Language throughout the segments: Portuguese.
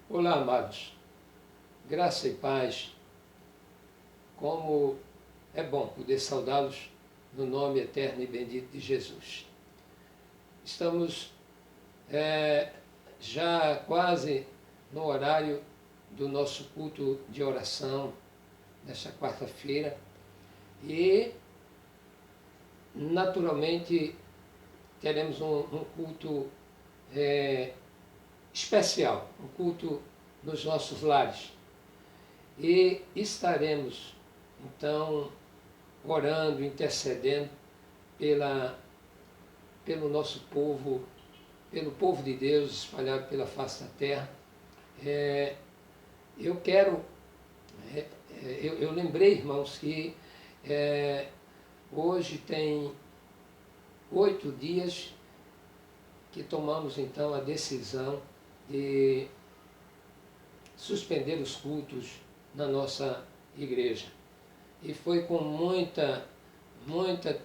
Olá, amados. Graça e paz. Como é bom poder saudá-los no nome eterno e bendito de Jesus. Estamos já quase no horário do nosso culto de oração, nesta quarta-feira, e naturalmente teremos um culto especial, um culto nos nossos lares. E estaremos, então, orando, intercedendo pelo nosso povo, pelo povo de Deus espalhado pela face da terra. Eu quero, eu lembrei, irmãos, que hoje tem 8 dias que tomamos, então, a decisão de suspender os cultos na nossa igreja. E foi com muita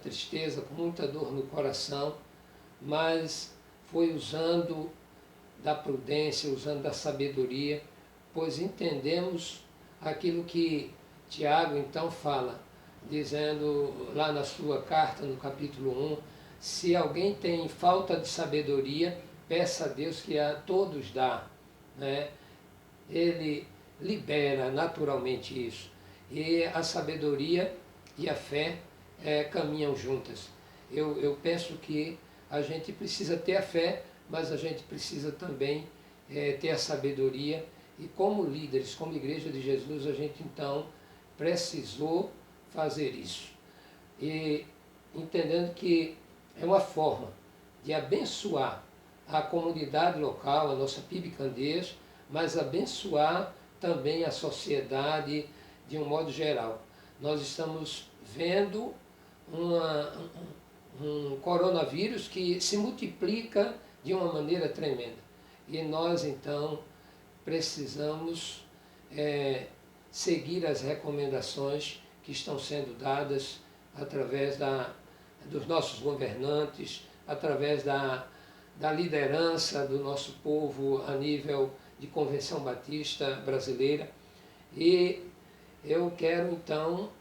tristeza, com muita dor no coração, mas foi usando da prudência, usando da sabedoria, pois entendemos aquilo que Tiago então fala, dizendo lá na sua carta, no capítulo 1, se alguém tem falta de sabedoria, peça a Deus que a todos dá, né? Ele libera naturalmente isso. E a sabedoria e a fé caminham juntas. Eu penso que a gente precisa ter a fé, mas a gente precisa também ter a sabedoria. E como líderes, como Igreja de Jesus, a gente então precisou fazer isso. E entendendo que é uma forma de abençoar a comunidade local, a nossa PIB Candeias, mas abençoar também a sociedade de um modo geral. Nós estamos vendo um coronavírus que se multiplica de uma maneira tremenda. E nós, então, precisamos seguir as recomendações que estão sendo dadas através dos nossos governantes, através da liderança do nosso povo a nível de Convenção Batista Brasileira. E eu quero então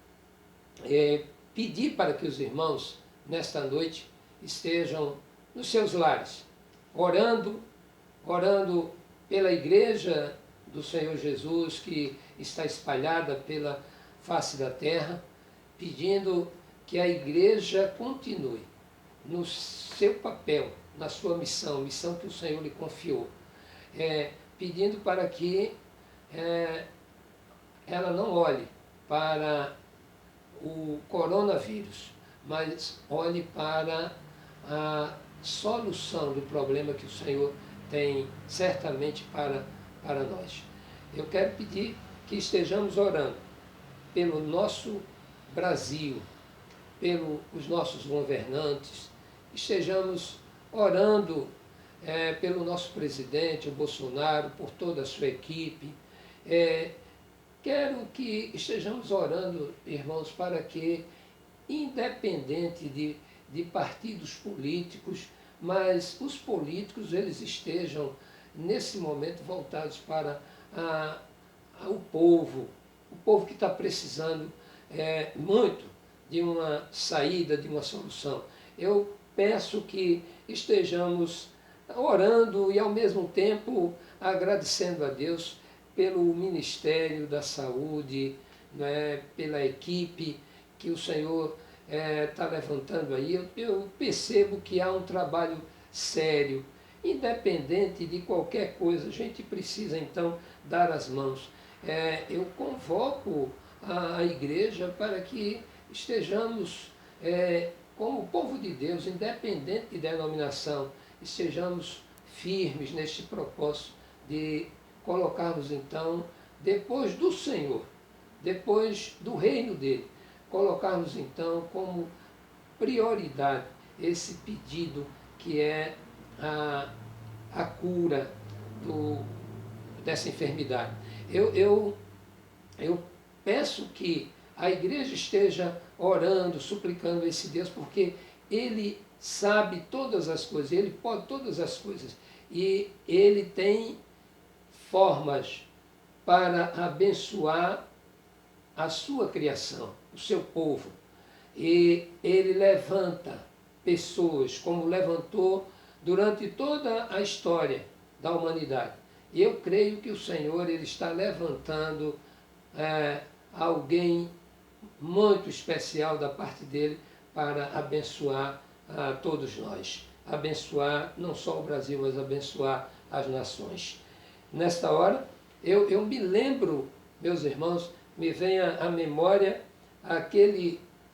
pedir para que os irmãos nesta noite estejam nos seus lares, orando pela igreja do Senhor Jesus que está espalhada pela face da terra, pedindo que a igreja continue no seu papel, na sua missão que o Senhor lhe confiou, pedindo para que ela não olhe para o coronavírus, mas olhe para a solução do problema que o Senhor tem certamente para nós. Eu quero pedir que estejamos orando pelo nosso Brasil, pelos nossos governantes, estejamos orando pelo nosso presidente, o Bolsonaro, por toda a sua equipe. Quero que estejamos orando, irmãos, para que, independente de partidos políticos, mas os políticos eles estejam, nesse momento, voltados para o povo que está precisando muito de uma saída, de uma solução. Eu peço que estejamos orando e, ao mesmo tempo, agradecendo a Deus pelo Ministério da Saúde, né, pela equipe que o Senhor está levantando aí. Eu percebo que há um trabalho sério, independente de qualquer coisa, a gente precisa então dar as mãos. Eu convoco a igreja para que estejamos como o povo de Deus, independente de denominação, estejamos firmes neste propósito de colocarmos então, depois do Senhor, depois do reino dele, colocarmos então como prioridade esse pedido que é a cura dessa enfermidade. Eu peço que a igreja esteja orando, suplicando a esse Deus, porque Ele sabe todas as coisas, Ele pode todas as coisas, e Ele tem formas para abençoar a sua criação, o seu povo. E ele levanta pessoas, como levantou durante toda a história da humanidade. E eu creio que o Senhor ele está levantando alguém muito especial da parte dele para abençoar a todos nós. Abençoar não só o Brasil, mas abençoar as nações. Nesta hora, eu me lembro, meus irmãos, me vem à memória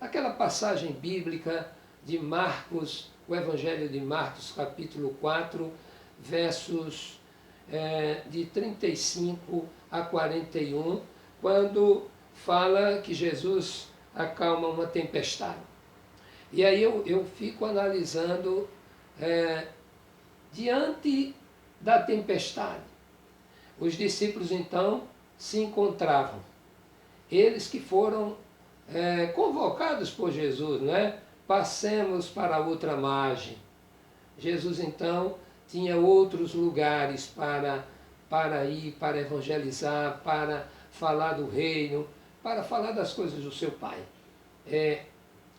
aquela passagem bíblica de Marcos, o Evangelho de Marcos, capítulo 4, versos de 35 a 41, quando fala que Jesus acalma uma tempestade. E aí eu fico analisando, diante da tempestade, os discípulos então se encontravam. Eles que foram convocados por Jesus, não é? Passemos para a outra margem. Jesus então tinha outros lugares para ir, para evangelizar, para falar do reino, para falar das coisas do seu Pai.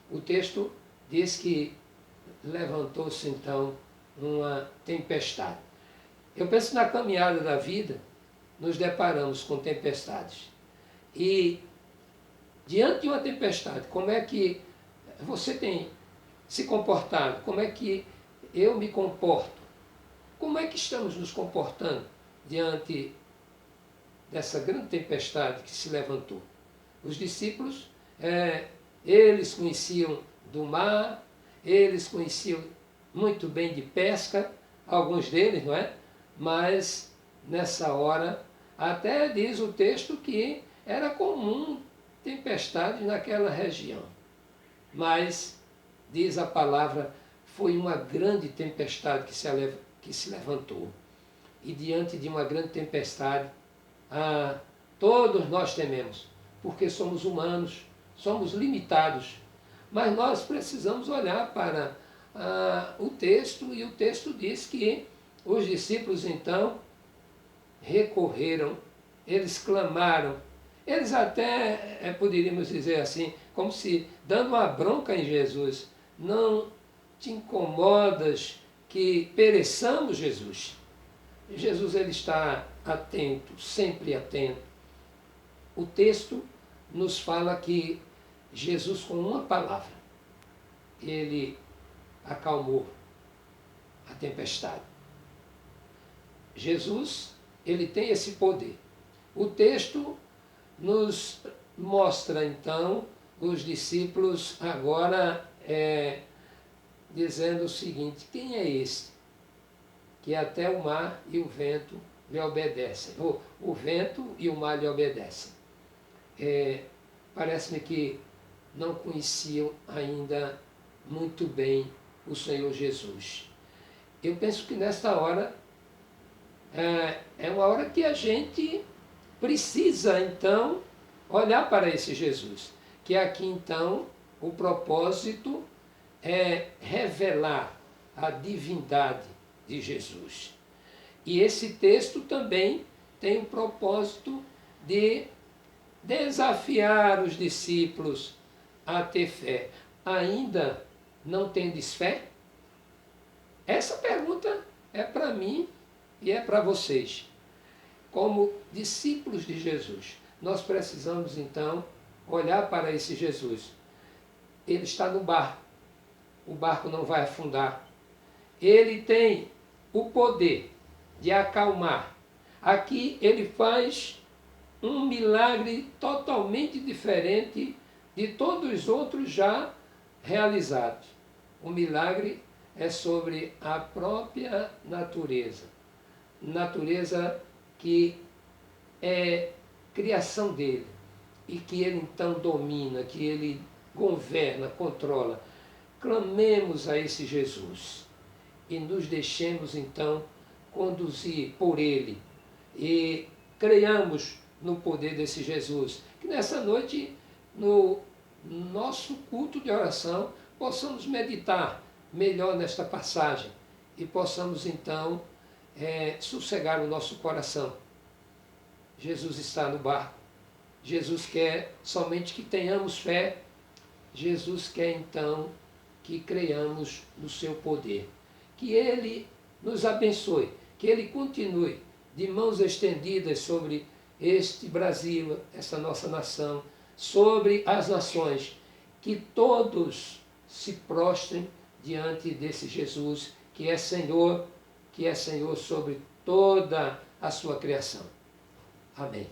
O texto diz que levantou-se então uma tempestade. Eu penso na caminhada da vida, nos deparamos com tempestades. E diante de uma tempestade, como é que você tem se comportado? Como é que eu me comporto? Como é que estamos nos comportando diante dessa grande tempestade que se levantou? Os discípulos, eles conheciam do mar, eles conheciam muito bem de pesca, alguns deles, não é? Mas nessa hora, até diz o texto que era comum tempestades naquela região. Mas, diz a palavra, foi uma grande tempestade que se levantou. E diante de uma grande tempestade, todos nós tememos, porque somos humanos, somos limitados. Mas nós precisamos olhar para o texto, e o texto diz que os discípulos então recorreram, eles clamaram, eles até, poderíamos dizer assim, como se dando uma bronca em Jesus: não te incomodas que pereçamos, Jesus? Jesus ele está atento, sempre atento. O texto nos fala que Jesus, com uma palavra, ele acalmou a tempestade. Jesus, ele tem esse poder. O texto nos mostra, então, os discípulos agora dizendo o seguinte: quem é esse que até o mar e o vento lhe obedecem? O vento e o mar lhe obedecem. Parece-me que não conheciam ainda muito bem o Senhor Jesus. Eu penso que nesta hora é uma hora que a gente precisa, então, olhar para esse Jesus. Que aqui, então, o propósito é revelar a divindade de Jesus. E esse texto também tem o propósito de desafiar os discípulos a ter fé. Ainda não tendes fé? Essa pergunta é para mim e é para vocês. Como discípulos de Jesus, nós precisamos então olhar para esse Jesus. Ele está no barco, o barco não vai afundar. Ele tem o poder de acalmar. Aqui ele faz um milagre totalmente diferente de todos os outros já realizados. O milagre é sobre a própria natureza. Natureza que é criação dele e que ele então domina, que ele governa, controla. Clamemos a esse Jesus e nos deixemos então conduzir por ele e creiamos no poder desse Jesus. Que nessa noite, no nosso culto de oração, possamos meditar melhor nesta passagem e possamos então sossegar o nosso coração Jesus está no barco. Jesus quer somente que tenhamos fé. Jesus quer então que creiamos no seu poder. Que Ele nos abençoe, que Ele continue de mãos estendidas sobre este Brasil, essa nossa nação, sobre as nações, que todos se prostrem diante desse Jesus, que é Senhor sobre toda a sua criação. Amém.